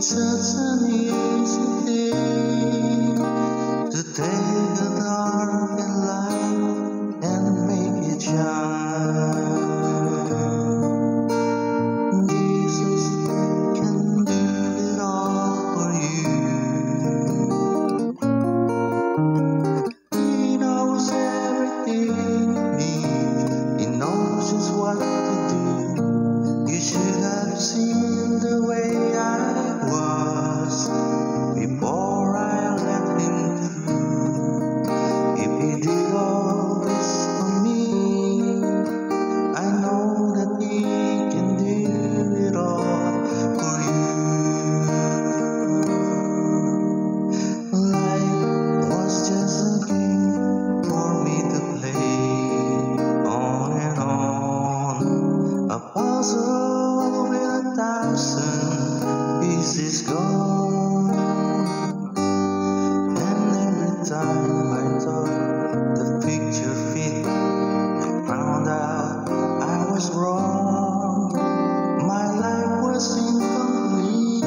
such an easy thing to take a dark light and make it shine. Jesus can do it all for you. He knows everything you need. He knows just what to do. You should have seen the way I was before I let him through. If he did all this for me, I know that he can do it all for you. Life was just a game for me to play on and on, a puzzle with 1,000 pieces gone. And every time I thought the picture fit, I found out I was wrong. My life was incomplete,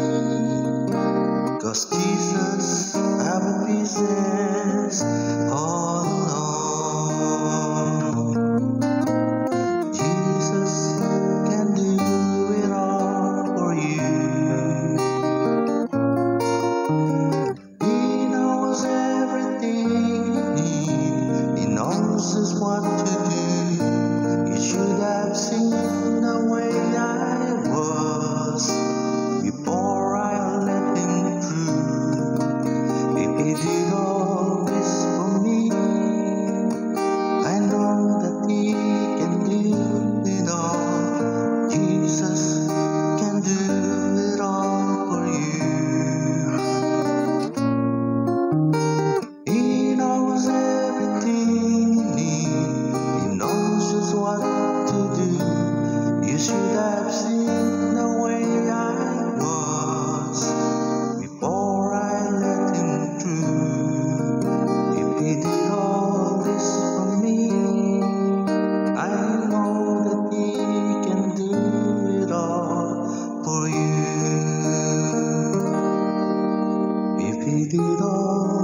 'cause Jesus have a pieces all alone. Jesus can do it all for you. He knows everything you need. He knows just what to do. You should have seen the way I was before I let him through. If he did all this for me, I know that he can do it all. Jesus can do it all for you. He knows everything you need. He knows just what to do. You should have seen the way I was before I let him through. If he did all this for me, I know that he can do it all for you. If he did all